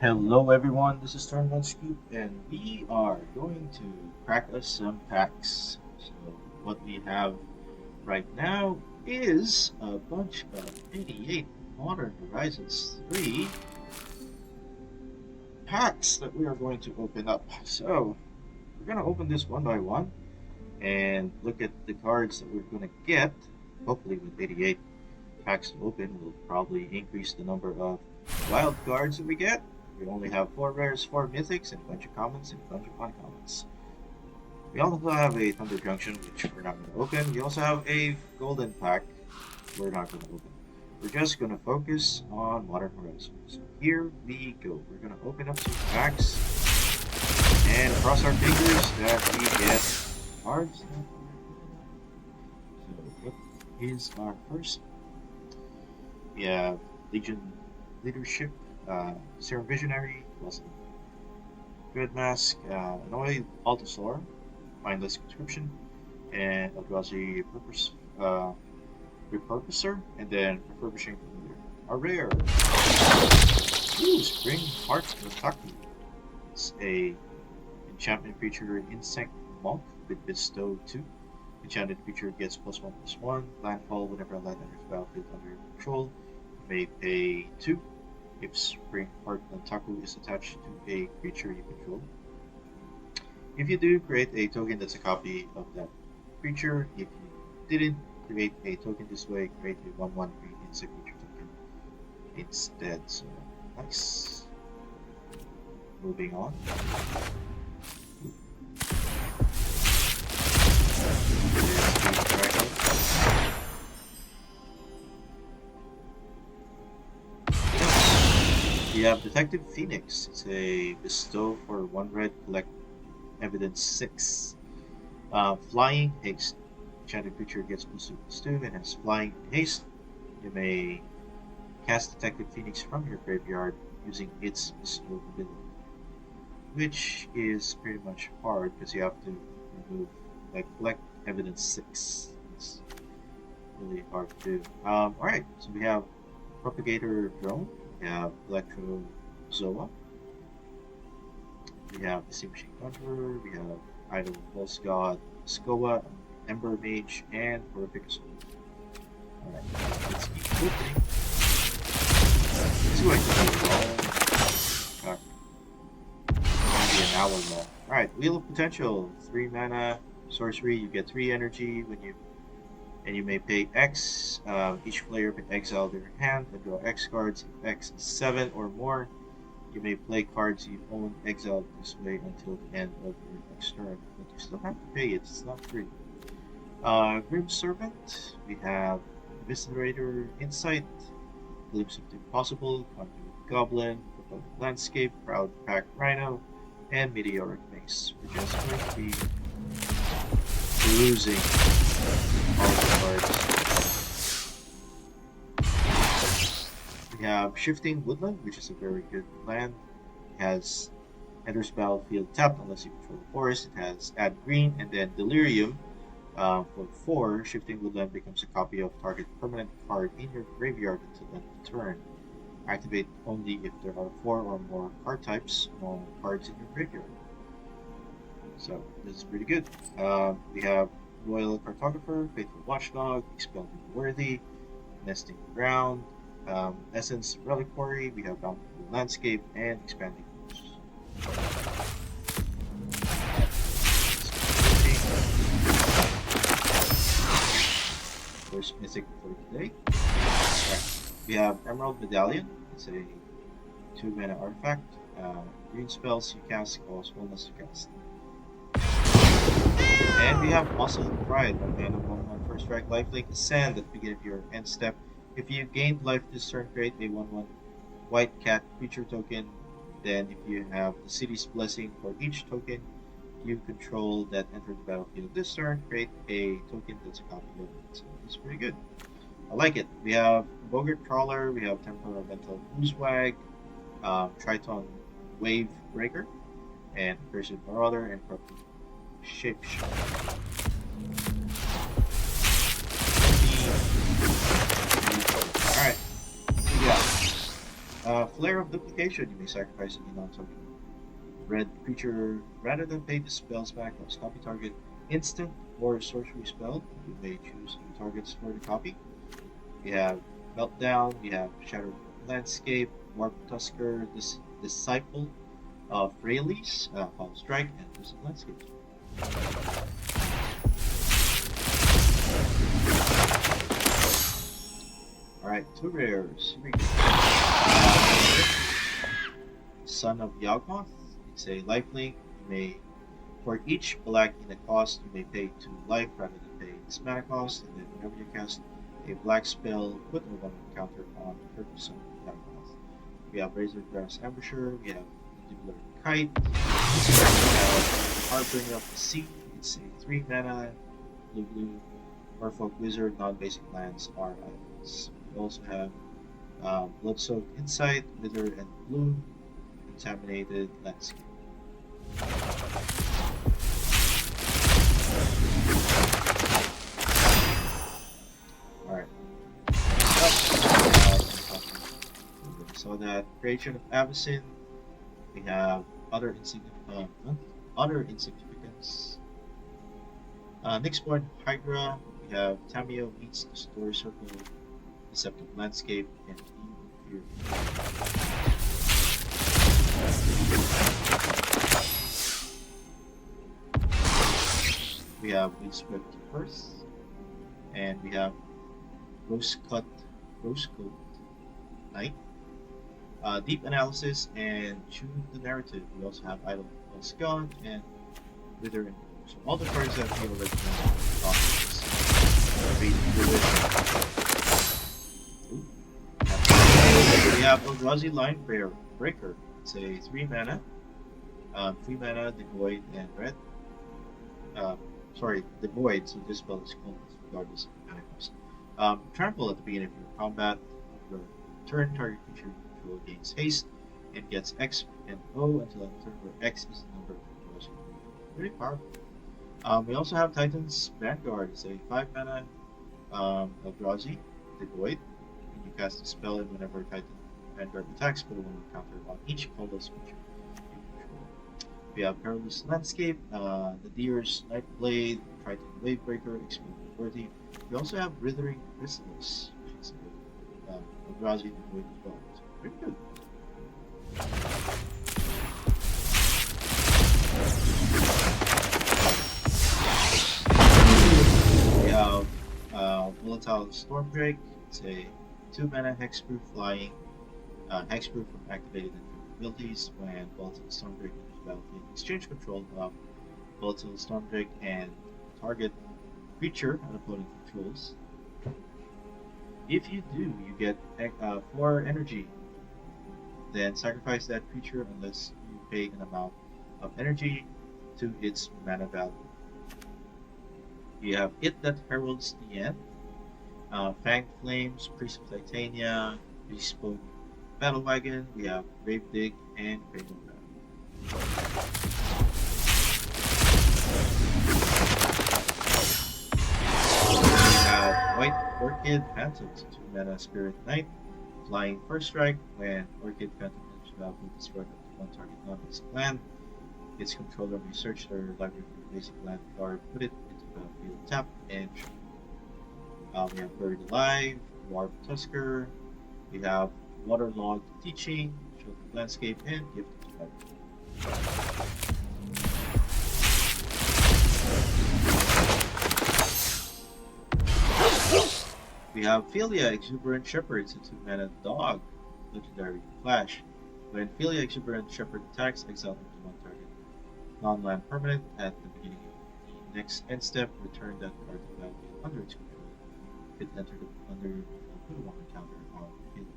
Hello everyone, this is Turn Scoop and we are going to crack us some packs. So what we have right now is a bunch of 88 Modern Horizons 3 packs that we are going to open up. So we're going to open this one by one and look at the cards that we're going to get. Hopefully with 88 packs to open, we'll probably increase the number of wild cards that we get. We only have 4 rares, 4 mythics, and a bunch of commons and a bunch of uncommons. We also have a Thunder Junction, which we're not going to open. We also have a Golden Pack, we're not going to open. We're just going to focus on Modern Horizons. So here we go. We're going to open up some packs and cross our fingers that we get cards. So what is our first? We have Legion Leadership, Serum Visionary, plus Good Mask, Annoy Altosaur, Mindless Conscription, and Eldrazi Repurposer, and then Refurbishing Familiar. A rare. Ooh, Spring Heart Otaku. It's a enchantment creature, Insect Monk with Bestow 2. Enchanted creature gets +1/+1. Landfall whenever a land enters the battlefield under your control. You may pay 2 if Spring Heart Otaku is attached to a creature you control. If you do, create a token that's a copy of that creature. If you didn't create a token this way, create a 1/1 green insect creature token instead. So, nice. Moving on. We have Detective Phoenix. It's a bestow for 1 red, collect evidence 6. Flying haste. Enchanted creature gets +2/+2 and has flying and haste. You may cast Detective Phoenix from your graveyard using its bestow ability, which is pretty much hard because you have to remove, like, collect evidence 6. It's really hard to do. Alright, so we have Propagator Drone. We have Electrozoa. We have the Sea Machine Conjurer. We have Idol Pulse God, Skoa, Ember Mage, and Horrific Assault. Alright, let's keep opening. It's going to be long. It's going to be an hour long. Alright, Wheel of Potential. 3 mana, sorcery. You get 3 energy when you may pay X. Each player may exile their hand and draw X cards. If X is 7 or more, you may play cards you own exiled this way until the end of your next turn. But you still have to pay it, it's not free. Grim Servant, we have Viscerator Insight, Glimpse of the Impossible, Conduit Goblin, Propelling Landscape, Proud Pack Rhino, and Meteoric Mace. We're just going to be perusing all the cards. We have Shifting Woodland, which is a very good land. It has enters battlefield tapped unless you control the forest. It has add green and then Delirium. For 4, Shifting Woodland becomes a copy of target permanent card in your graveyard until end of the turn. Activate only if there are 4 or more card types on cards in your graveyard. So this is pretty good. We have Royal Cartographer, Faithful Watchdog, Expelled Worthy, Nesting Ground, Essence Reliquary. We have Bountiful Landscape and Expanding Roots. First mythic for today. Right. We have Emerald Medallion. It's a 2 mana artifact. Green spells you cast cause wellness to cast. And we have Muscle Pride, a mana 1/1 first strike lifelink sand at the beginning of your end step. If you gained life this turn, create a 1/1 white cat creature token. Then if you have the city's blessing for each token you control that entered the battlefield this turn, create a token that's a copy of it. So it's pretty good. I like it. We have Bogart Trawler, we have Temperamental Oozewag, Triton Wave Breaker, and Cursed Marauder, and Purple Shapeshifter. Alright, yeah. Flare of Duplication. You may sacrifice a non-token red creature rather than pay the spells back. Must copy target instant or sorcery spell. You may choose new targets for the copy. We have Meltdown. We have Shattered Landscape, Warp Tusker, Disciple of Rayleigh, Fall Strike, and Distant Landscape. Alright, 2 rares. Here we go. Son of Yawgmoth. It's a lifelink. You may, for each black in a cost, you may pay 2 life rather than pay its mana cost, and then whenever you cast a black spell, put a 1 counter on the Son of Yawgmoth. We have Razor Grass Ambusher. We have Mandibular Kite. We have Harbinger of the Sea. It's a 3 mana blue Merfolk Wizard. Non-basic lands are items. We also have Blood-Soaked Insight, Wither and Bloom, Contaminated Landscape. Alright. So that Creation of Avacyn, we have other insignificance. Nyxborn Hydra, we have Tamio meets the Story Circle, Deceptive Landscape, and Eve of Fear. We have Windswept Earth, and we have Rosecoat Knight. Deep Analysis and Choose the Narrative. We also have Idol of Skeleton and Wither and Bloom. So all the cards that we already mentioned. We have Eldrazi Line Breaker. It's a 3 mana, devoid and red. The void, so this spell is called regardless of mana cost. Trample at the beginning of your combat. Your turn, target creature control gains haste and gets X and O until end turn, where X is the number of controls. Pretty powerful. We also have Titan's Vanguard. It's a 5 mana Eldrazi, the void. When you cast a spell, and whenever Titan Vanguard attacks, put a 1 counter on each colorless creature you control. We have Perilous Landscape, the Deer's Nightblade, Triton Wavebreaker, Explode Worthy. We also have Withering Chrysalis, which is a Eldrazi the void as well. So pretty good. We have Volatile Stormdrake. It's a 2 mana hexproof flying. Hexproof from activated abilities. When Volatile Stormdrake enters the battlefield, exchange control of Volatile Stormdrake and target creature an opponent controls. If you do, you get 4 energy. Then sacrifice that creature unless you pay an amount of energy to its mana value. You have It That Heralds the End, Fanged Flames, Priest of Titania, Bespoke Battle Wagon. We have Gravedigg and Cradle Battle. We have White Orchid Phantom, 2 mana Spirit Knight, flying first strike. When Orchid Phantom enters the battlefield, destroy up to 1 target non-basic land. Its controller may search their library for basic land card, put it into the battlefield, tap, and we have Buried Alive, Warp Tusker. We have Waterlogged Teaching, Sheltered Landscape, and Gift of Life. We have Philia Exuberant Shepherd. It's a 2 mana dog, legendary Flash. When Philia Exuberant Shepherd attacks, exile them to 1 target non-land permanent. At the beginning of the next end step, return that card to battlefield under its control. If it entered under put a 1 counter on it.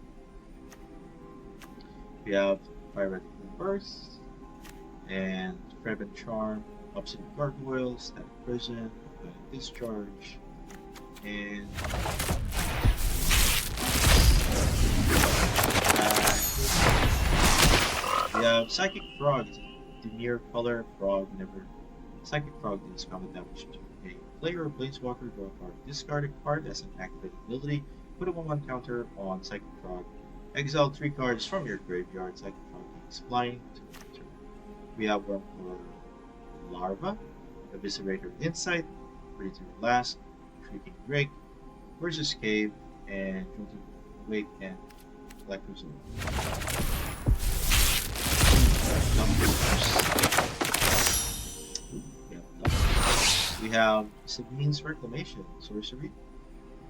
We have Fire Red Burst and Fremen Charm, Obsidian Gargoyles, Static Prison, Discharge, and we have Psychic Frog. It's a Demir color frog. Whenever Psychic Frog deals combat damage to a player or planeswalker, draw a card. Discard a card as an activated ability. Put a 1/1 counter on Psychic Frog Exile 3 cards from your graveyard, second is flying to the turn. We have Wormcore Larva, Eviscerator Insight, Predator Last, Shrieking Drake, Versus Cave, and Jolting Wake and Electrozone. We have Sabine's Reclamation, Sorcery.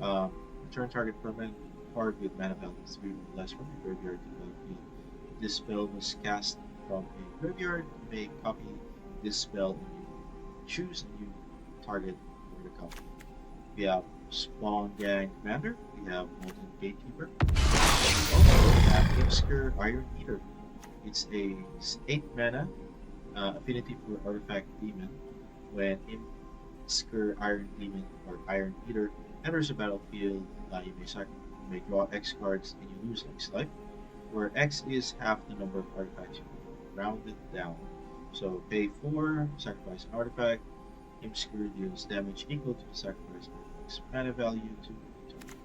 Return target permanent card with mana value 3 or less from the graveyard to the battlefield. This spell was cast from a graveyard. You may copy this spell and you choose a new target for the copy. We have Spawn Gang Commander. We have Molten Gatekeeper. We also have Imsker Iron Eater. It's a 8 mana affinity for Artifact Demon. When Imsker Iron Demon or Iron Eater enters the battlefield, you may draw X cards and you lose X life, where X is half the number of artifacts you round it down. So pay 4, sacrifice an artifact. Imsker deals damage equal to the sacrifice artifact's mana value to the target.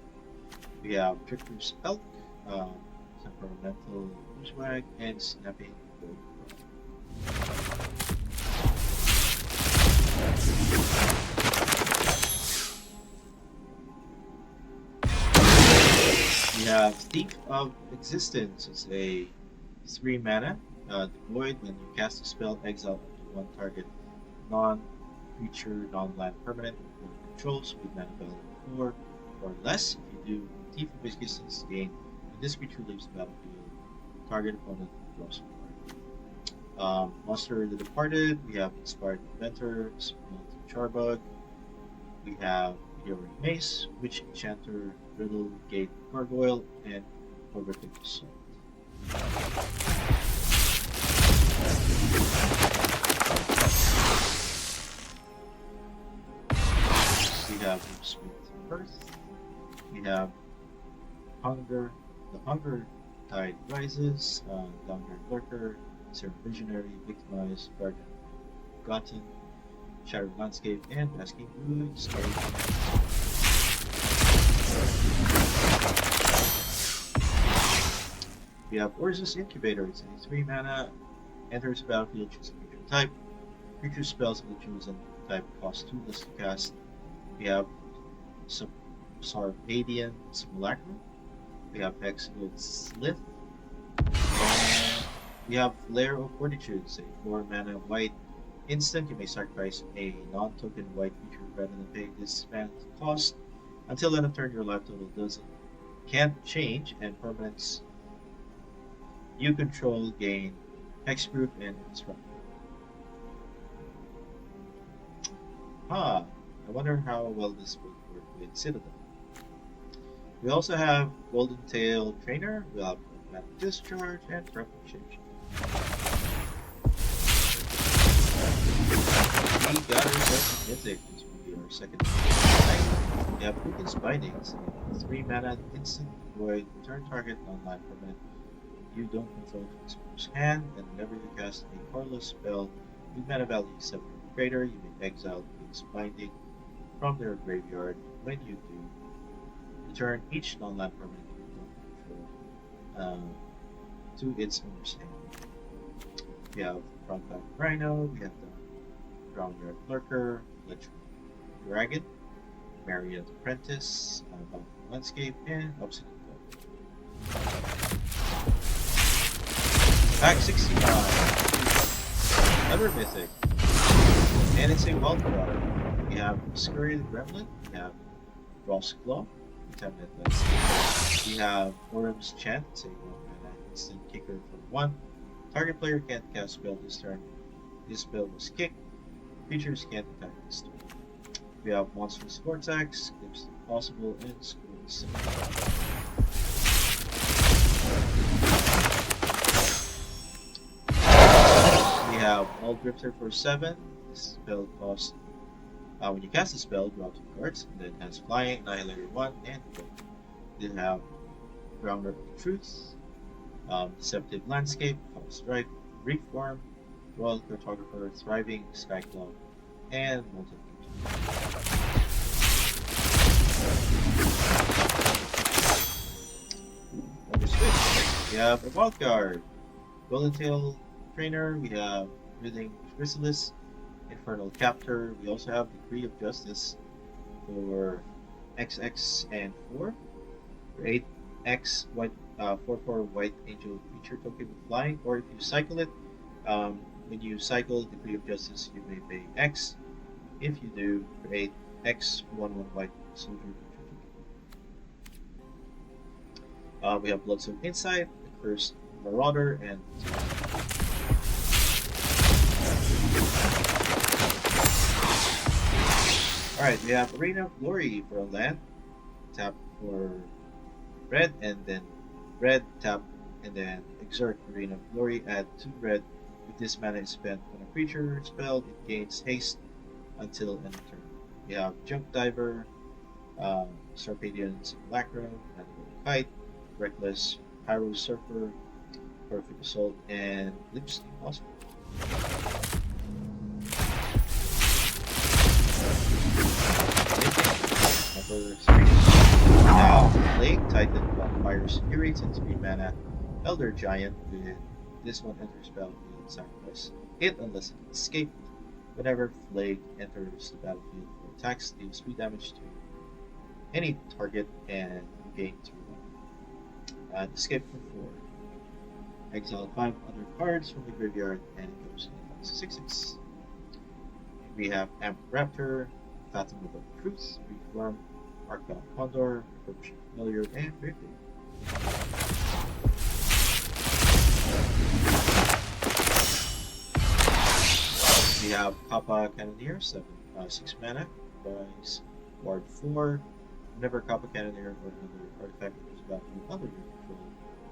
We have Tricker's Elk, Temperamental Bushwhack, and Snapping Gold. We have Thief of Existence. It's a 3 mana devoid. When you cast a spell, exile up to one target non-creature, non-land permanent or controls with mana value 4 or less. If you do Thief of Existence, gain when this creature leaves the battlefield, target opponent draws a card. Monster the Departed. We have Inspired Inventor, Charbug. We have Meteoric Mace, Witch Enchanter, Riddle Gate Gargoyle, and Horrific Assault. We have Smith Earth. We have Hunger. The Hunger Tide Rises, Downguard Lurker, Serum Visionary, Victimize, Guardian Gotten, Shattered Landscape, and Basking Woods. We have Urza's Incubator. It's a 3 mana, enters the battlefield, choose a creature type. Creature spells of the chosen type cost 2 less to cast. We have Sarvadian Simulacrum. We have Exiled Slith. And we have Flare of Fortitude. It's a 4 mana white instant. You may sacrifice a non-token white creature rather than pay this mana cost. Until end of turn, your life total can't change, and permanents you control gain hexproof and indestructible. I wonder how well this would work with Citadel. We also have Golden Tail Trainer, we have Automatic Discharge, and Threatening Shapeshift. We got ourselves a Mythic, which will be our second night. We have Lucan's Bindings, 3 mana instant void, turn target non-land permanent you don't control from its owner's hand, and whenever you cast a colorless spell with mana value 7 or greater, you may exile Lucan's Binding from their graveyard. When you do, return each non-land permanent you don't control to its owner's hand. We have Frontback Rhino, we have the Groundyard Lurker, Lich Dragon, Marionette Apprentice, Landscape, and Obsidian Gold. Pack 65. Another Mythic. And it's a wild card. We have Scurry the Gremlin, we have Frost Claw, Contaminate Landscape. We have Orum's Chant, it's a 1 mana instant kicker for 1. Target player can't cast spell this turn. This spell was kicked. Creatures can't attack this turn. We have Monstrous Vortex, Eclipse Impossible, and Schools. We have All Drifter for 7. This spell costs, when you cast a spell, draw 2 cards, and then has Flying, Annihilator 1, and 4. Then have Grounder of Truth, Deceptive Landscape, False Strike, Reform, Royal Cartographer, Thriving, Skyclaw, and Molten Switch. have a wild card. Golden Tail Trainer, we have Breathing Chrysalis, Infernal Captor, we also have Decree of Justice for XX and 4. For 8X white 4/4 white angel creature token with flying, or if you cycle it, when you cycle Decree of Justice you may pay X. If you do, for 8X 1/1 white soldier creature token. We have Bloodstone Insight, the Cursed Marauder, and alright, we have Arena of Glory for a land. Tap for red, and then red, tap, and then exert Arena of Glory, add 2 red. If this mana is spent on a creature spell, it gains haste until end of turn. We have Junk Diver, Sarpedian Simulacra, Kite, Reckless, Pyro Surfer, Perfect Assault, and Lipstick also. Number 3. Now, Plague Titan Vampires Furies and 3 mana. Elder Giant with this one enters battlefield, sacrifice it unless it escaped. Whenever Plague enters the battlefield for attacks, deals 3 damage to any target and gain 2 life. Escape for 4. Exile 5 other cards from the graveyard and it goes in 6/6. We have Amp Raptor, Fathom of Truth, Reform, Arcbound Condor, Refurbished Familiar, and Gravely. We have Kappa Cannoneer, 6 mana, buys Ward 4. Whenever Kappa Cannoneer or another artifact enters battlefield under your control,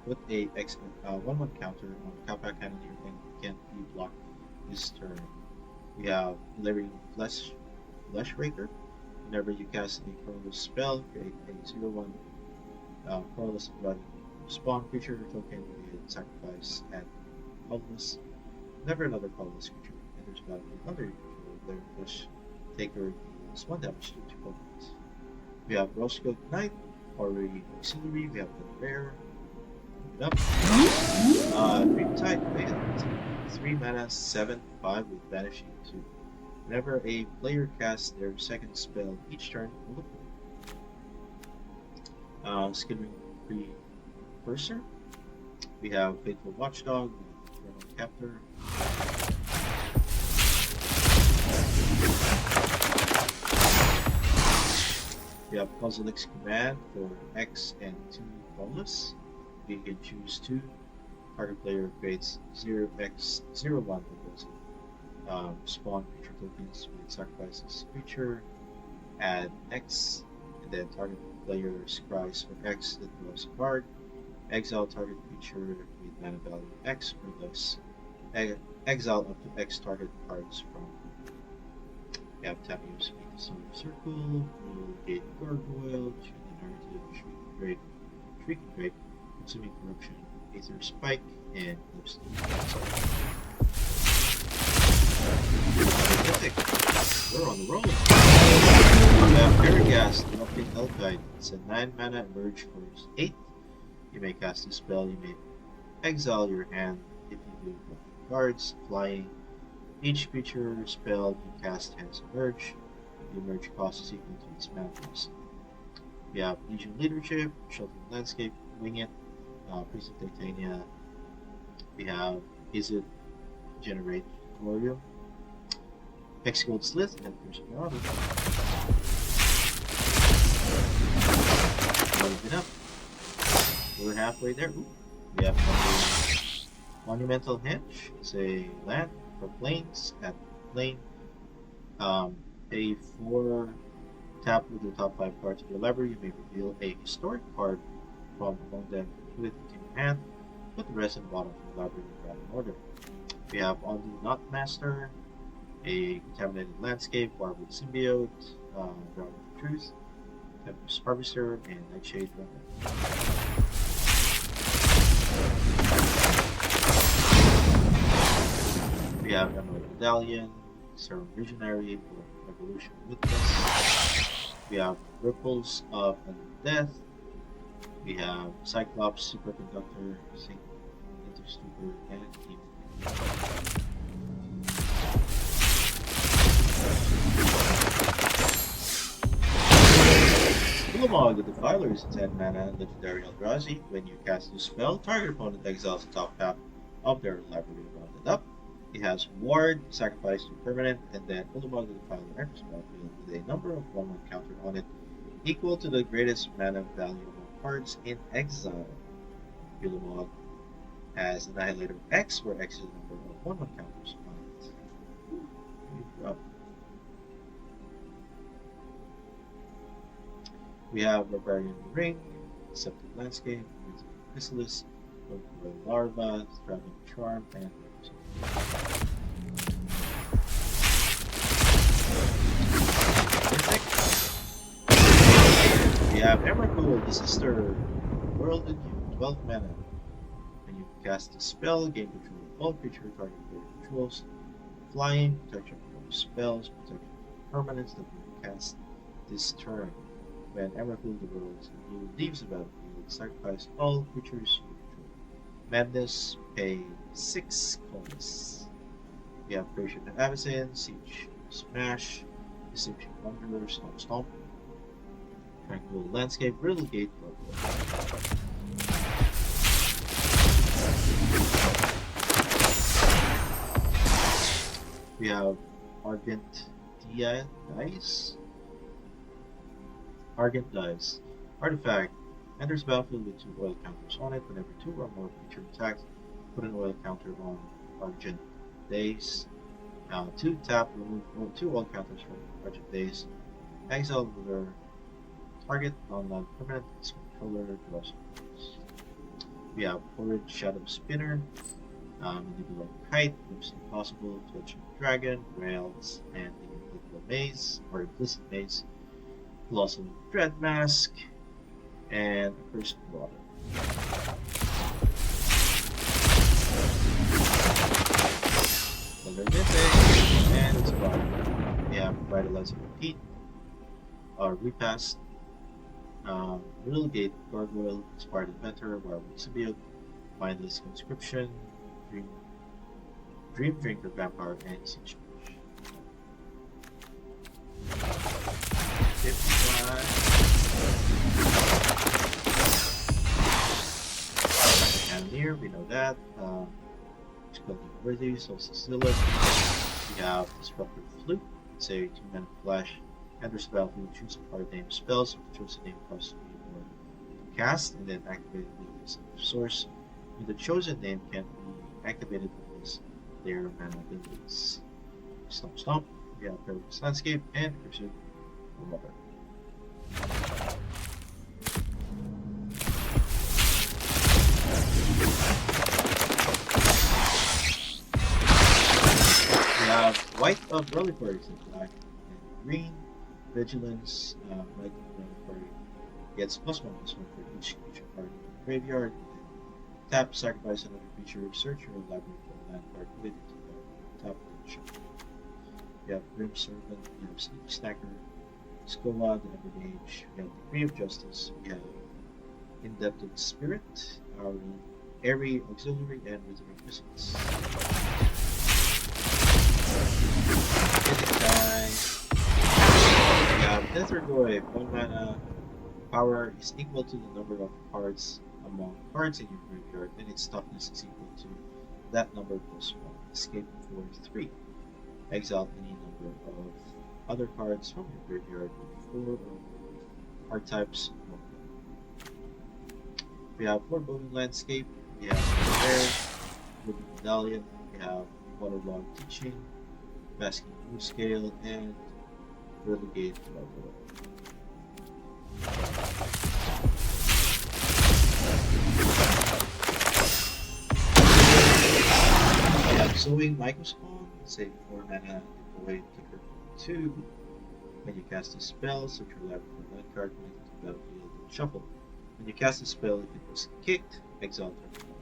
put a 1/1 counter on Kappa Cannoneer and can't be blocked this turn. We have Delirium Flesh Raker. Whenever you cast a colorless spell, create a 0/1 colorless blood spawn creature token with sacrifice and colorless. Whenever another colorless creature enters battlefield under your control, Delirium Flesh Taker deals 1 damage to 2 opponents. We have Roscoe Knight, Horary Auxiliary, we have the rare. Move it up. Dreamtide Whale, 3 mana, 7/5 with Vanishing 2. Whenever a player casts their second spell each turn, look Skimming Precursor. We have Faithful Watchdog, Infernal Captor. We have Puzzlex Command for X and 2 bonus. You can choose 2. Target player creates 0x01 spawn creature tokens with sacrifices creature, add X, and then target player scries for X that draws a card, exile target creature with mana value X or less, exile up to X target cards from. We have Tammy's Solar Circle, Gate Gargoyle, Choosing Narrative, Shrieking Grape, Consuming Corruption, Aether Spike, and Lipstick. We're on the roll. We have Paragast, Erupting Elfguide. It's a 9 mana emerge for 8. You may cast a spell, you may exile your hand. If you do cards, flying. Each creature spell you cast has emerge. The emerge cost is equal to its mana cost. We have Legion Leadership, Sheltering Landscape, Wing It, Priest of Titania. We have Is It Generate Glorium, Hexgold Slith, and Curse of Marauder. Move it up. We're halfway there. Ooh. We have Monumental Henge. It's a land for planes at plane. Pay 4 tap with the top 5 cards of your library. You may reveal a historic card from among them with it in your hand. Put the rest in the bottom of the library in random order. We have On the Knotmaster, a Contaminated Landscape, Warwood Symbiote, Ground of Truth, Tempest Harvester, and Nightshade Runner. We have Emerald Medallion, Serum Visionary for Revolution Witness. We have Ripples of Undeath, We have Cyclops, Superconductor, Sync, Interstupor, and Demon. Ulamog, the Defiler is a 10 mana legendary Eldrazi. When you cast this spell, target opponent exiles the top half of their library rounded up. It has Ward, sacrifice to permanent, and then Ulamog the Defiler enters the battlefield with a number of 1/1 counter on it equal to the greatest mana value among cards in exile. Ulamog has Annihilator X, where X is the number of 1/1 counters on it. We have Barbarian Ring, Deceptive Landscape, Chrysalis, Royal Larva, Thriving Charm, and we have Emrakul, the Sister, World in You, 12 mana. When you cast a spell, gain control of all creature target player controls, flying, protection from spells, protection from permanents that you cast this turn. When Emrakul, the World in You, leaves the battlefield, sacrifice all creatures you control. Madness, pay 6 coins. We have Creation of Avacyn, Siege, Smash, Deception Wanderer, Stomp Stomp, Tranquil Landscape, Relegate, we have Argent Dice. Argent Dice. Artifact. Enters battlefield with 2 oil counters on it. Whenever 2 or more creature attacks, put an oil counter on Argent Dice. 2 tap, remove 2 oil counters from Argent Dice. Exile their target non permanent controller draws cards. We have Horrid Shadow Spinner, Manipulate Kite, Moves Impossible, Touch Dragon, Rails, and the Implicit Maze, or Implicit Maze, Colossal Dread Mask, and Cursed Water. Another Mythic, and it's gone. We have Revitalize and Repeat, Repass, Relegate, Gargoyle, Expired Inventor, Wild Symbiote, Mindless Conscription, Dream Drinker, Vampire, and Siege Push. 55. Cannoneer, we know that. Expelling Worthy, Solstice Lilith. We have Disruptor Flute, it's a 2 mana flash. Enters the battlefield, choose a card named spells, choose a name across the board. Cast, and then activate the use of source. The chosen name can be activated with this their mana abilities. Stomp Stomp, we have Perilous Landscape, and Pursuit Remover. We have White of Reliquaries in black and green. Vigilance, White of Reliquary gets +1/+1 for each creature card in the graveyard. Tap, sacrifice another creature, search your library for a land card related to the top of the shuffle. We have Grim Servant, we have Sneaky Snacker, Skoa, the Evermage, we have Decree of Justice, we have Indebted Spirit, our Airy Auxiliary, and Withering Missiles. We have Nethergoy, 1 mana, power is equal to the number of cards among cards in your graveyard, and its toughness is equal to that number +1. Escape for 3. Exile any number of other cards from your graveyard with 4 or more archetypes. We have Foreboding Landscape, we have Rare, Ruby Medallion, we have Waterlogged Teaching, Basking Blue Scale, and Relegate Level. We have Sowing Microspawn, save 4 mana, avoid kicker 2. When you cast a spell, search your library for that card connected to the battlefield and shuffle. When you cast a spell, if it was kicked, exile turn 1.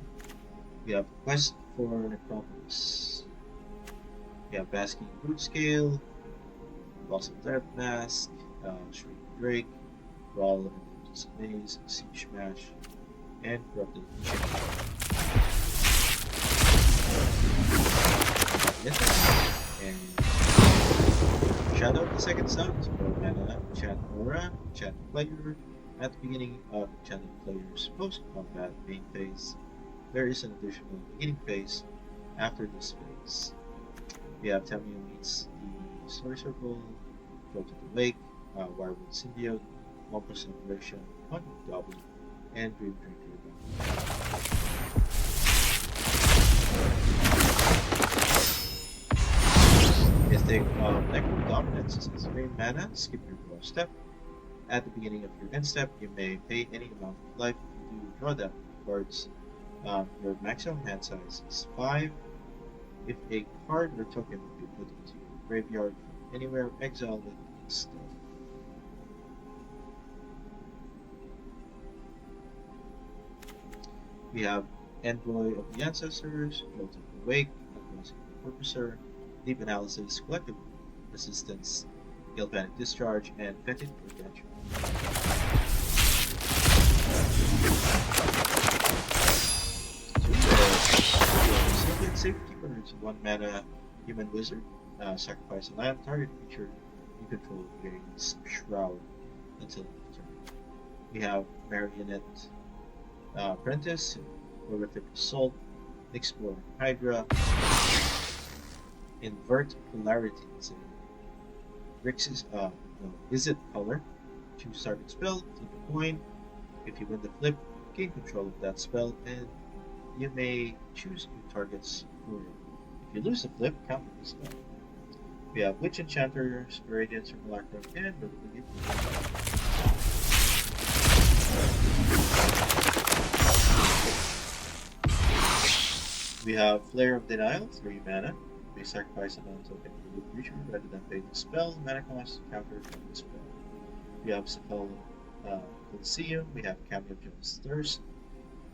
We have Quest for Necropolis. We have Basking Root Scale, Colossal Dread Mask, Shrieking Drake, Brawl, and Emergence, Maze, Siege Smash, and Corrupted Chain. And Shadow of the Second Sun, 4 mana, enchant Aura, enchant player. At the beginning of enchanted player's post-combat main phase, there is an additional beginning phase after this phase. We have Tamio meets the Story Circle, Floated Awake, Wirewood Symbiote, 1% Version, 1 Goblin, and Dream Drinker. Mystic of Necro Dominance is 3 mana, skip your draw step. At the beginning of your end step, you may pay any amount of life. If you do draw that cards, your maximum hand size is 5. If a card or token would be put into your graveyard from anywhere, exile it instead. We have Envoy of the Ancestors, Floating Awake, Advancing the Purposer, Deep Analysis, Collective Resistance, Galvanic Discharge, and Fetid Redemption. Sylvan Safekeeper is 1 mana human wizard. Sacrifice a land, target creature you control gains Shroud until end of turn. We have Marionette Apprentice, Horrific Assault, Explore Hydra, Invert Polarity. Visit color. Choose target spell, flip a coin. If you win the flip, gain control of that spell, and you may choose new targets for it. If you lose the flip, counter the spell. We have Witch Enchanter, Radiance from Galactic, and Religion. We have Flare of Denial, 3 mana. You may sacrifice a non-token for the creature rather than pay the spell, mana cost, counter the spell. We have Cephal Coliseum, we have Cameo of Jones Thirst,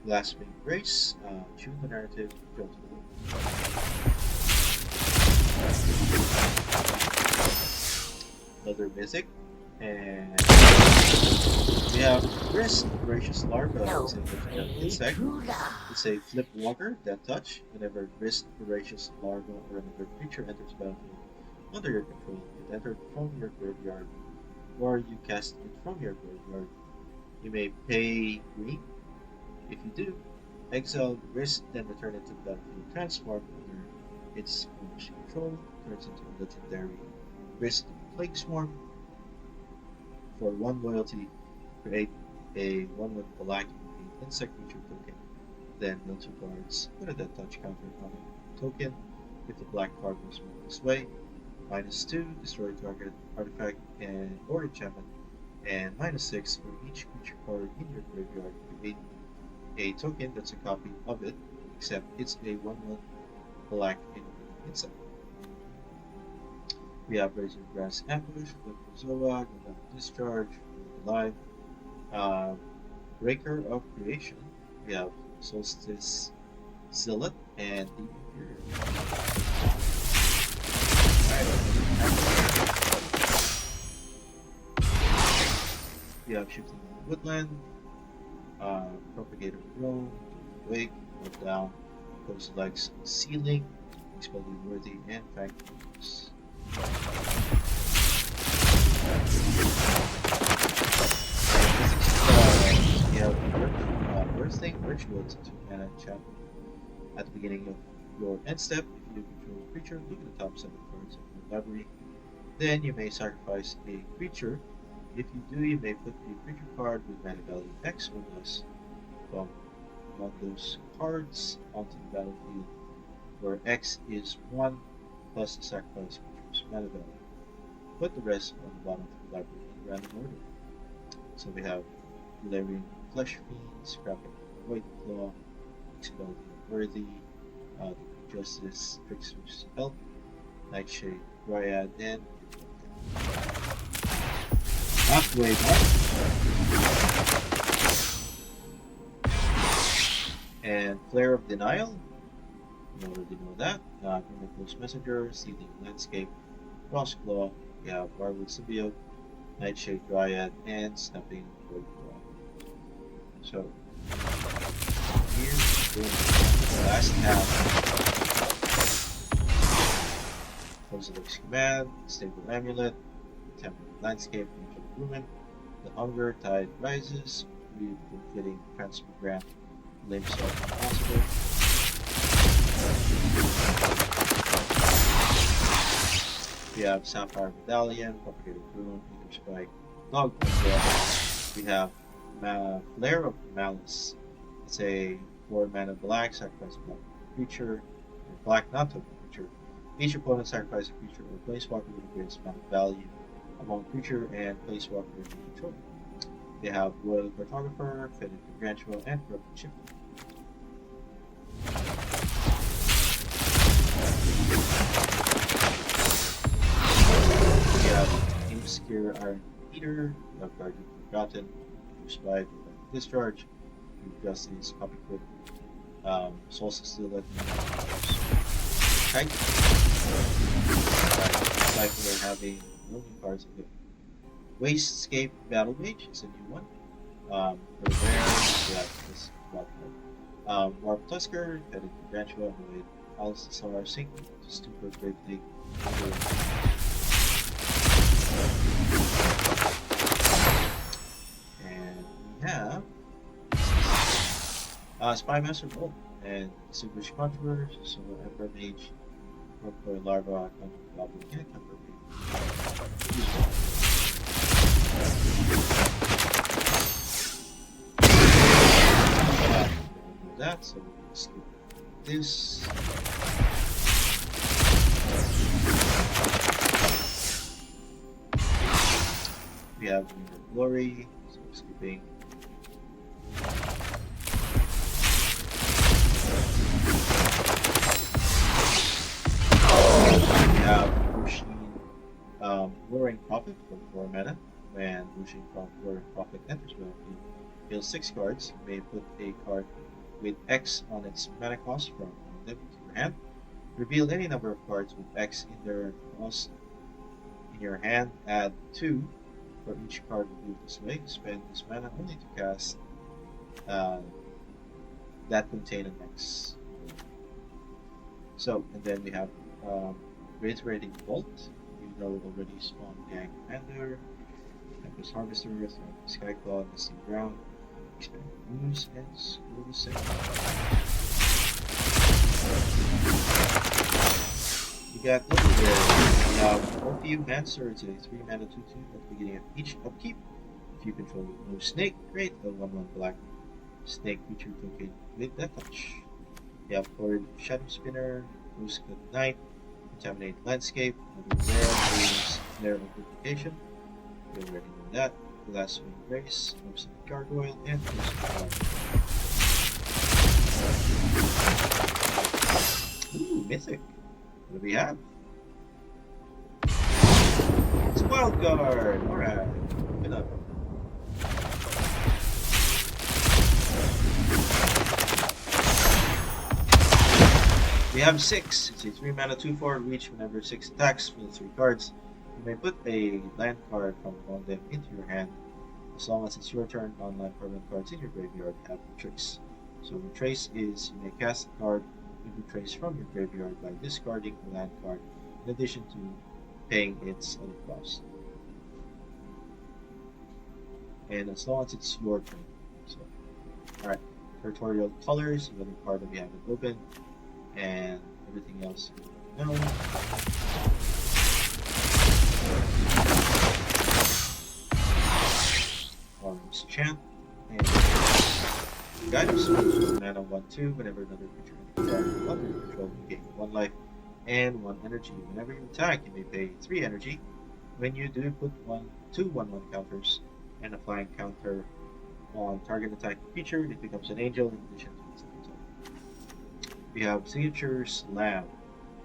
Blaspheming Grace, Tune the Narrative, go to the another Mythic, and we have Wrist, Voracious Larva, it's an insect. It's a flip walker that touch. Whenever Wrist, Voracious Larva, or another creature enters battlefield under your control, it entered from your graveyard, or you cast it from your graveyard. You may pay green. If you do, exile Wrist, then return it to the battlefield. Transform under its owner's control, turns into a legendary Wrist Plague Swarm. For 1 loyalty, create a 1/1 black insect creature token. Then mill 2 cards, put a death touch counter on a token. If the black card was moved this way, -2, destroy target artifact and or enchantment, and -6 for each creature card in your graveyard. Create a token that's a copy of it, except it's a 1/1 black insect. We have Razor Grass Ambush, Zoa, Discharge, Alive, Breaker of Creation. We have Solstice Zealot, and the Imperial. We have Shifting Woodland, Propagator Throne, Wake, Move Down, Close Legs, Ceiling, Expel the Worthy, and Factors. We have Birthing Ritual to 2 mana enchantment. At the beginning of your end step, if you control a creature, look at the top 7 cards of your library. Then you may sacrifice a creature. If you do, you may put a creature card with mana value X or less from among those cards onto the battlefield, where X is 1 plus the sacrifice creature's mana value. Put the rest on the bottom of the library in random order. So we have Valerian Flesh Fiend, Scrapping Void Claw, Expel the Worthy, Justice, Trickster's Help, Nightshade, Dryad, and halfway mark. And Flare of Denial. You already know that. Close Messenger, Seething Landscape, Frostclaw. We have Wirewood Symbiote, Nightshade Dryad, and Snapping good. So here's the last half. Kozilek's Command, Stable Amulet, Temporary Landscape, Mutual Ruin, The Hunger Tide Rises, we've been getting Transfer Grant, Limbs of Impossible. We have Sapphire Medallion, Propagated Rune, Ether Spike, Log Control. We have Flare of Malice. It's a 4-mana black, sacrifice a black creature, and black non-token creature. Each opponent sacrifices a creature or planeswalker with the greatest amount of value among creature and planeswalker in control. They have Royal Cartographer, Fetid Gargantua, and Corrupted Shipment. We have Obscure Iron Eater, we have Guardian Forgotten, Spite, Discharge, Justice, Copy Quick, Solstice Steel, Kite. Cycler having million cards of it. Wastscape Battle Mage is a new one. For the rare, we have this wild card. Warp Tusker, Fetid Gargantua, Annoyed Alistar, Sync, Stupor, Great League. And we have Spymaster Bolt and Distinguished Conjurer, so Emperor Mage, Corporeal Larva, Goblin, and Emperor Mage. That, so we can skip this. We have Lunar Glory, so we're skipping. We have Roshin Roaring Prophet for 4 mana. When Roshin Roaring Prophet enters battlefield, deals 6 cards. You may put a card with X on its mana cost from them to your hand. Reveal any number of cards with X in their cost in your hand. Add 2 for each card revealed this way. Spend this mana only to cast that contain an X. So, and then we have Reiterating Bolt. You know already Spawn Gang Commander, Tempest Harvester, Skyclaw, Nesting Ground, Expand Moves, and Screw the Second. You got Overwear. We have Orpheum Mancer. It's a 3-mana 2/2 at the beginning of each upkeep. If you control no snake, create a 1/1 black snake creature token with that touch. You have Horrid Shadow Spinner, Rose-Cut Knight, Contaminate Landscape, another rare is Lair of Duplication. You already know that. Blasphemy Grace, Obstinate Gargoyle, and Ooh, Mythic. What do we have? It's a wild card! Alright, open up. We have 6. It's a 3-mana 2/4 reach. Whenever 6 attacks, fill 3 cards. You may put a land card from among them into your hand. As long as it's your turn, non-land permanent cards in your graveyard have tricks. So Retrace is you may cast a card with Retrace from your graveyard by discarding a land card in addition to paying its other cost. And as long as it's your turn. So, alright. Territorial Colors, another card that we haven't opened. And everything else you know. Arms Chant and Guidance. Mana 1/2. Whenever another creature under your control, you gain 1 life and 1 energy. Whenever you attack, you may pay 3 energy. When you do, put 2 1/1 counters and a flying counter on target attacking creature. It becomes an angel in addition to its attack. We have Signature Slam.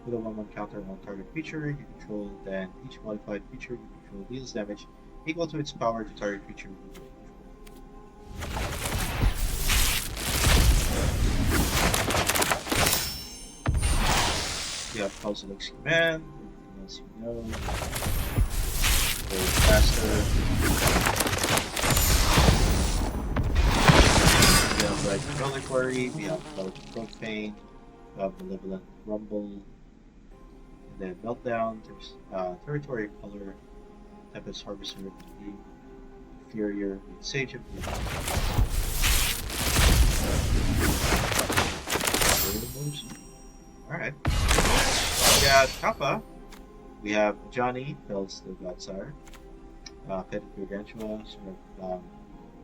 Put a 1/1 counter on target creature you control, then each modified creature you control deals damage equal to its power to target creature you control. We have Kozilek's Command, everything else you know. Go faster. Reliquary, we have Profane, we have Malevolent Rumble, and then Meltdown, there's Territory Color, Tempest Harvester, Inferior, Sage of the Alright. We got Kappa. We have Johnny, Fells the Godsire. Petit Gargantua,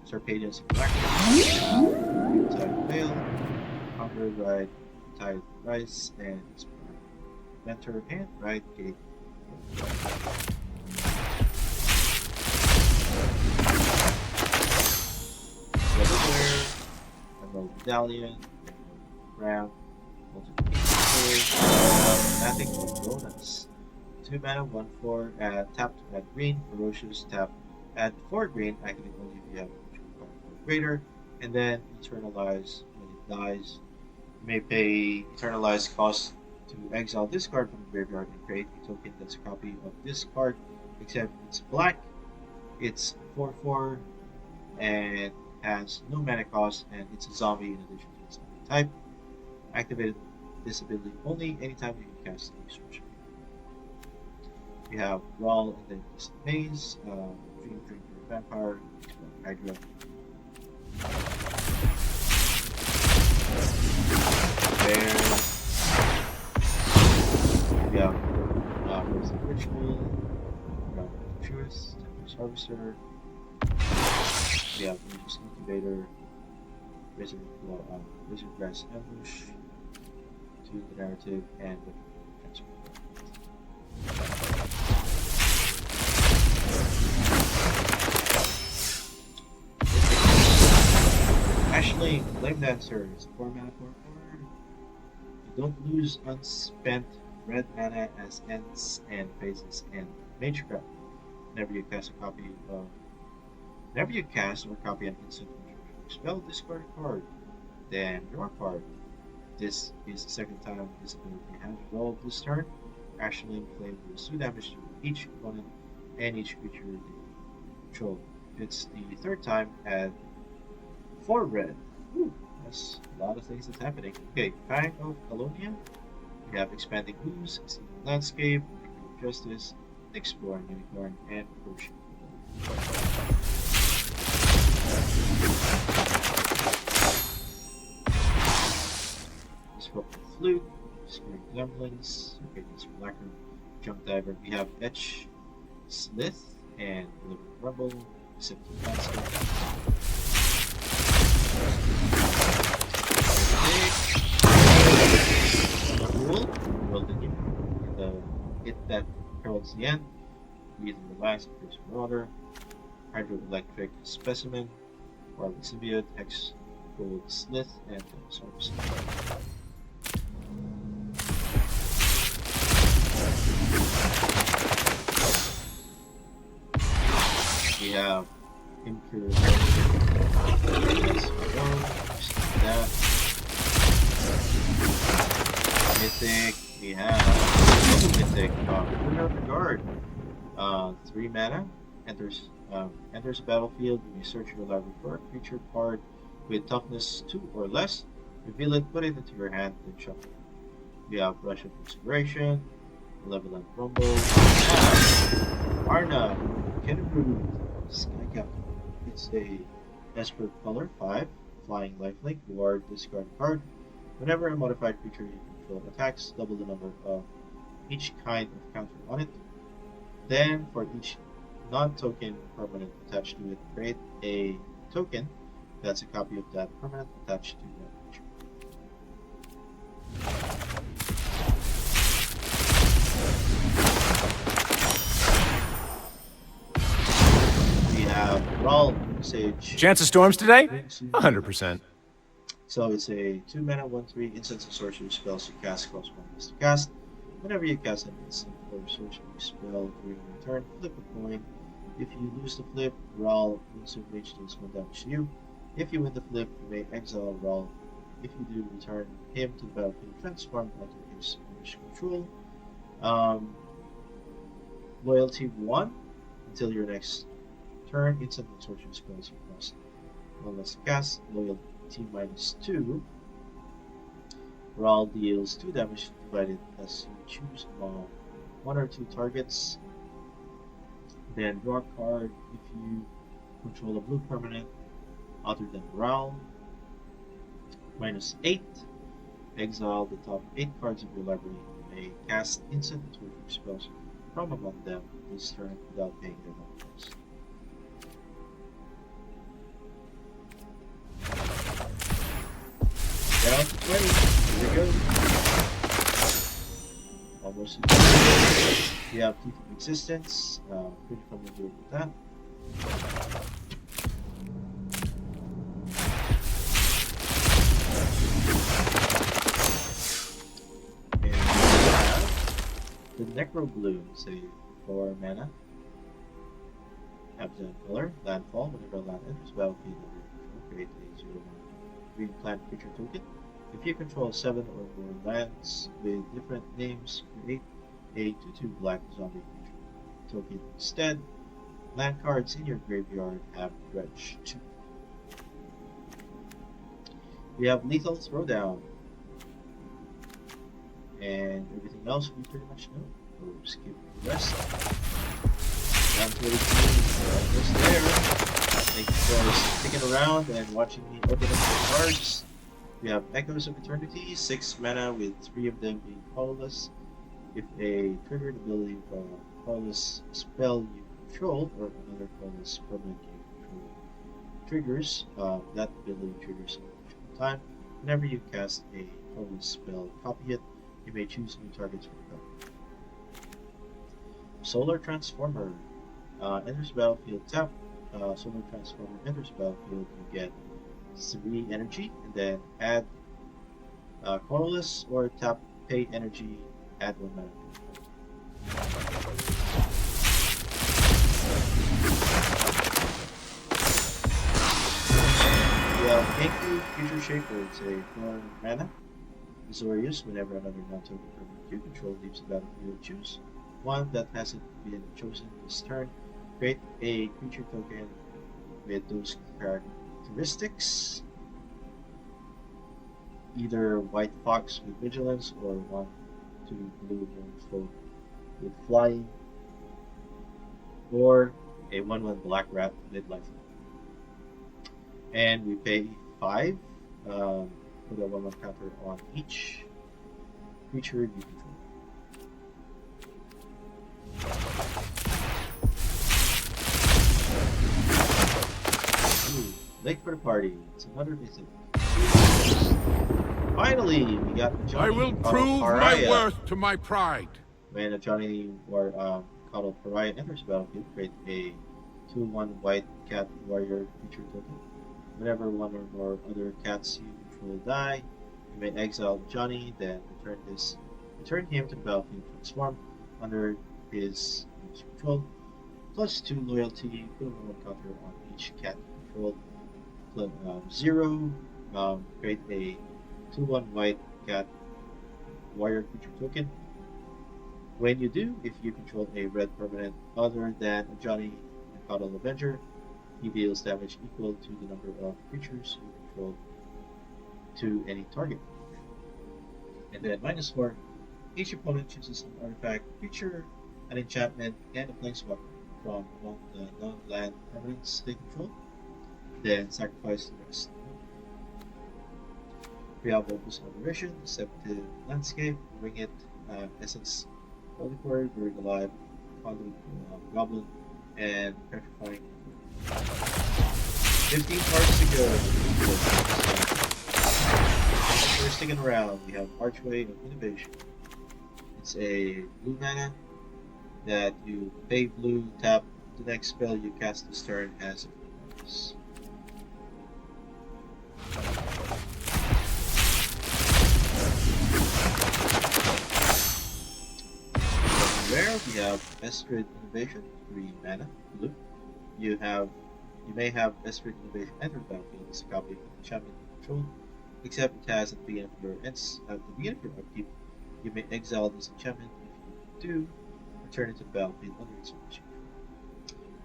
Serpadius Black. Tide Veil. Hunger Ride, Tide Rice, and Mentor and Ride Gate. Emerald Medallion, Ram, Matic bonus. 2 mana, 1/4, tap to add green, ferocious, tap, add 4 green, activate only if you have 2 or greater, and then eternalize when it dies. You may pay eternalize cost to exile this card from the graveyard and create a token that's a copy of this card, except it's black, it's 4/4, and has no mana cost, and it's a zombie in addition to its zombie type. Activated this ability only anytime you can cast a sorcery. We have Brawl and then Maze, Dream Drinker, Vampire, Hydra. Bear. We have Ritual, Truest, Tempest Harvester. We have Aegis Incubator, Wizard Grass Ambush, to the narrative, and the transfer. Ashley, Flame Dancer is 4 mana 4/4. You don't lose unspent red mana as ends and phases and Magecraft. Whenever you cast or copy an instant spell, discard a card. Then draw a card. This is the second time this ability has rolled this turn. Ashley Flame deals 2 damage to each opponent and each creature they control. If it's the third time, add 4 red. Ooh, that's a lot of things that's happening. Okay, Fang of Colonia. We have Expanding Ooze, Exceeding Landscape, Justice, Exploring Unicorn, and Potion. Disrupt the Flute, Screwing Gremlins, Radiance Blacker, Jump Diver. We have Etch, Slith, and Living Rumble, Deceptive Landscape. Roll the new. Hit that heralds the end. Breathe and relax, Pierce Marauder, Hydroelectric Specimen, Barley Symbiote, Hex Gold Slith, and Source. We have Impure that. Mythic, we have Mythic, Winner of the Guard. 3 mana, enters a battlefield. You may search your library for a creature card with toughness 2 or less. Reveal it, put it into your hand, then shuffle. We have Rush of Inspiration, Malevolent Rumble, Arna, Kenru, Sky Captain. It's a Esper color 5, flying lifelink. Reward, discard a card. Whenever a modified creature you control attacks, double the number of each kind of counter on it. Then, for each non-token permanent attached to it, create a token that's a copy of that permanent attached to that creature. We have Brawl, Sage. Chance of storms today? 100%. So it's a 2 mana 1/3 instant and sorcery spells you cast cost 1 less to cast. Whenever you cast an instant or sorcery spell during your turn, flip a coin. If you lose the flip, Rawl instant rage deals 1 damage to you. If you win the flip, you may exile Rawl. If you do, return him to the battlefield transformed onto his control. Loyalty 1 until your next turn. Instant and sorcery spells you cost 1 less to cast. Loyalty T -2. Brawl deals 2 damage divided as you choose among 1 or 2 targets. Then draw a card if you control a blue permanent other than Brawl. -8. Exile the top 8 cards of your library. You may cast instant or spells from among them this turn without paying their cost. Down to 20. Here we go. Almost. We have Teeth of Existence. Pretty familiar with that. And we have the Necro Bloom, say 4 mana. Have the color, landfall. Whenever a land enters battlefield under control, create a 0/1 green plant creature token. If you control 7 or more lands with different names, create a 2/2 black zombie creature token instead. Land cards in your graveyard have dredge 2. We have Lethal Throwdown. And everything else we pretty much know. We'll skip the rest. Down to 18, almost there. Thank you for sticking around and watching me open up the cards. We have Echoes of Eternity, 6 mana with 3 of them being colorless. If a triggered ability from a colorless spell you control or another colorless permanent you control triggers, that ability triggers a time. Whenever you cast a colorless spell, copy it. You may choose new targets for the card. Solar Transformer enters battlefield. Tap Solar Transformer enters battlefield. You get 3 energy, and then add colorless or tap pay energy, add 1 mana. We have Kenku Future Shaper. It's a 4 mana. Azorius, whenever another non-token permanent you control leaves the battlefield, choose one that hasn't been chosen this turn. Create a creature token with those characteristics. Either White Fox with Vigilance or 1/2 Blue Moonfolk with Flying, or a 1/1 Black Rat with Life. And we pay 5. Put a 1/1 counter on each creature you control. Ooh, late for the party. It's another visit. Finally, we got the Johnny. I will prove my worth to my pride. When a Johnny or Cuddle Pariah enters the battlefield, create a 2/1 white cat warrior creature token. Whenever 1 or more other cats you control die, you may exile Johnny, then return him to the battlefield transform under his control. +2 loyalty, put a 1/1 counter on each cat you control. 0, create a 2/1 white cat warrior creature token. When you do, if you control a red permanent other than Johnny and Cuddle Avenger, he deals damage equal to the number of creatures you control to any target. And then -4, each opponent chooses an artifact, creature, an enchantment, and a planeswalker from among the non-land permanents they control, then sacrifice the rest. We have Opus Aberration, Deceptive Landscape, Ring It, Essence, Polypore, Buried Alive, Conduit Goblin, and Petrifying. 15 cards to go. We're sticking around. We have Archway of Innovation. It's a blue mana that you pay blue, tap the next spell you cast this turn as a bonus. Rare, we have Esprit Innovation, 3 mana, blue. You may have Esprit Innovation enter the battlefield as a copy of the enchantment you control, except it has at the beginning of your upkeep. You may exile this enchantment. If you do, return it to the battlefield under its ownership.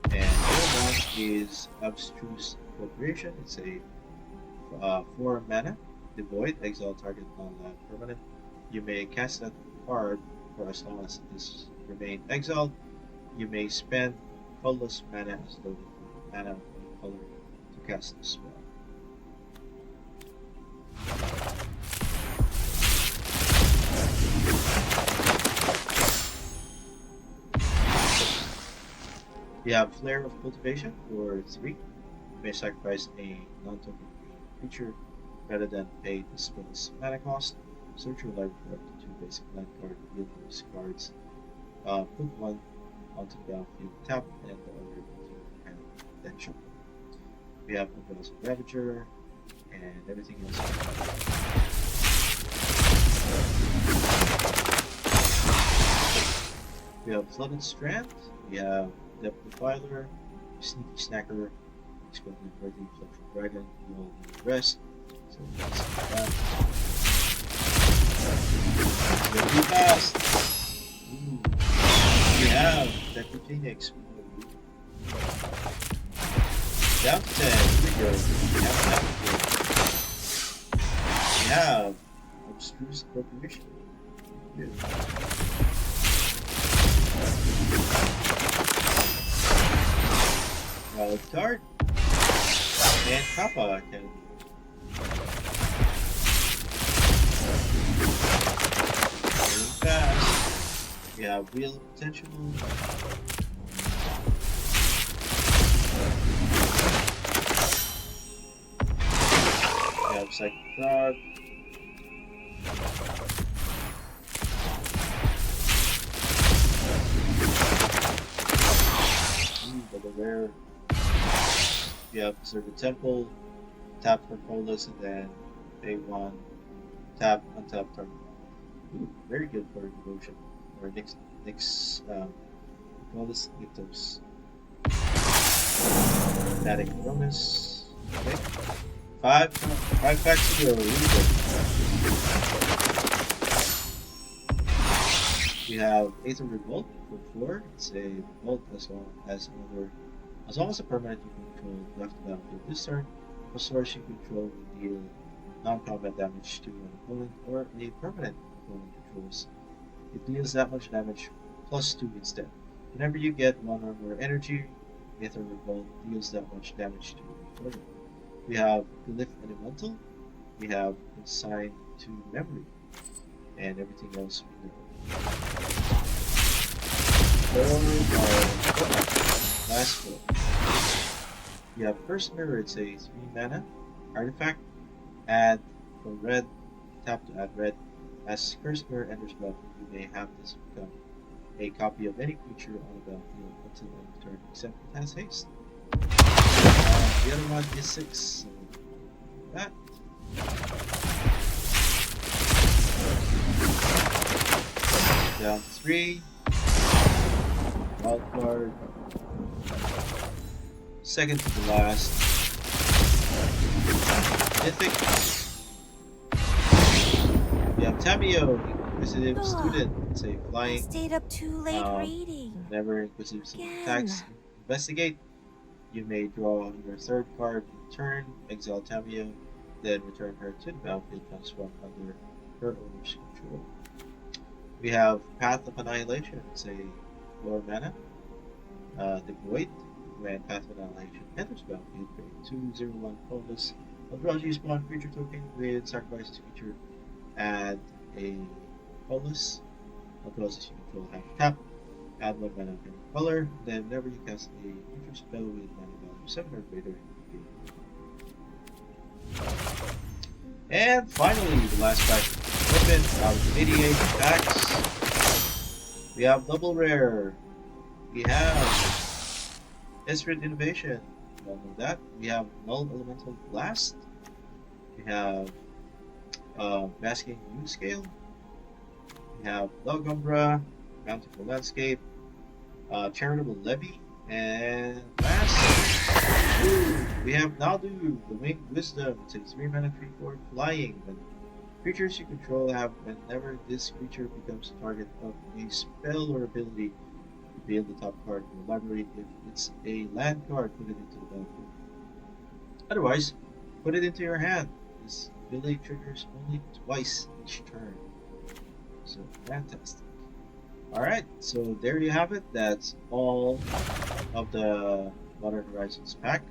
And the other one is Abstruse Appropriation. It's a 4 mana, Devoid, exile target non-land permanent. You may cast that card for as long as it is remain exiled. You may spend colorless mana as though the mana of any color to cast the spell. You have Flare of Cultivation for 3. You may sacrifice a non-token creature rather than pay the spell's mana cost. Search your library for up to 2 basic land cards, deal those cards. Put one onto the battlefield, tap, and the other into your hand, then shuffle. We have Abyss Ravager, and everything else. We have Flooded Strand, we have Depth Defiler, Sneaky Snacker, Expected Worthy, Fletcher Dragon, we all need rest. So let's do that. Very fast! Ooh. We have Dr. Phoenix. Down to 10, here we go. We have Obstruse Appropriation. Good. Wild card. And Kappa can. Very fast. We have Wheel of Potential. We have Psychic Frog. Double rare. You have Preserve the Temple, tap for colorless, and then pay 1, tap, untap, target. Ooh, very good for devotion. Or next call this Nyctos. Static bonus. Okay. 5 packs to go. Really good. We have Aether Revolt for 4. It's a revolt as well as another. As long as a permanent you control left the battlefield this turn, a source you control will deal non-combat damage to an opponent or a permanent opponent controls. It deals that much damage plus 2 instead. Whenever you get 1 or more energy, Aether Revolt deals that much damage to an opponent. We have Glyph Elemental, we have Consign to Memory, and everything else we know. 4 last 4. You have First Mirror, it's a 3 mana artifact. Add for red, tap to add red. As Cursed Mirror enters battlefield, you may have this become a copy of any creature on the battlefield until end of turn, except it has haste. The other one is 6, so that. Down to 3. Wild card. Second to the last. Mythic. We have Tamio, Inquisitive Student. It's a I flying. stayed up too late reading. Whenever Inquisitive Student Again. attacks, investigate. You may draw your 3rd card in turn, exile Tamio, then return her to the battlefield, transform under her owner's control. We have Path of Annihilation. It's a 4 mana. Devoid. When Path of Annihilation enters battlefield, pay 2/0/1 colorless. A draw spawn creature token with sacrifice this creature. Add a colorless. A colorless you control have tap. Add 1 mana of any color. Then whenever you cast a creature spell with mana value 7 or greater, you and finally, the last pack open out of 88 packs. We have double rare. We have Esrid Innovation, you all know that. We have Null Elemental Blast. We have Basking Moon Scale. We have Logumbra, Bountiful Landscape, Charitable Levy, and last, we have Naldu, the Winged Wisdom. It's a 3 mana 3/4 flying. When creatures you control have, whenever this creature becomes the target of a spell or ability, reveal the top card in the library. If it's a land card, put it into the battlefield. Otherwise, put it into your hand. This ability triggers only twice each turn. So fantastic. Alright, so there you have it. That's all of the Modern Horizons pack.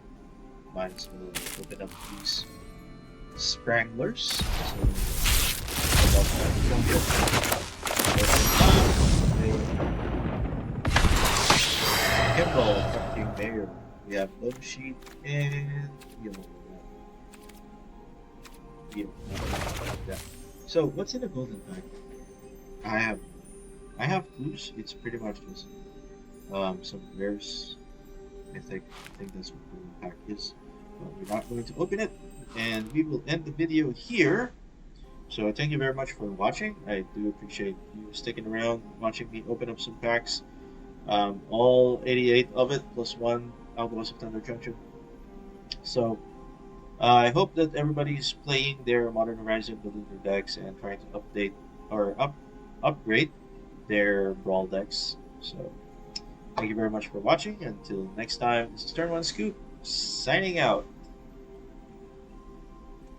Might as well open up these Spranglers. Kimball, Captain Mayor. We have Love Sheet and Heal. Yeah. So what's in the golden pack? I have clues. It's pretty much just some rares. I think that's what the golden pack is. But we're not going to open it, and we will end the video here. So thank you very much for watching. I do appreciate you sticking around, watching me open up some packs. All 88 of it, plus one Algorithm of Thunder Junction. So I hope that everybody's playing their Modern Horizon, building their decks, and trying to update or upgrade their Brawl decks. So thank you very much for watching. Until next time, this is Turn One Scoop, signing out.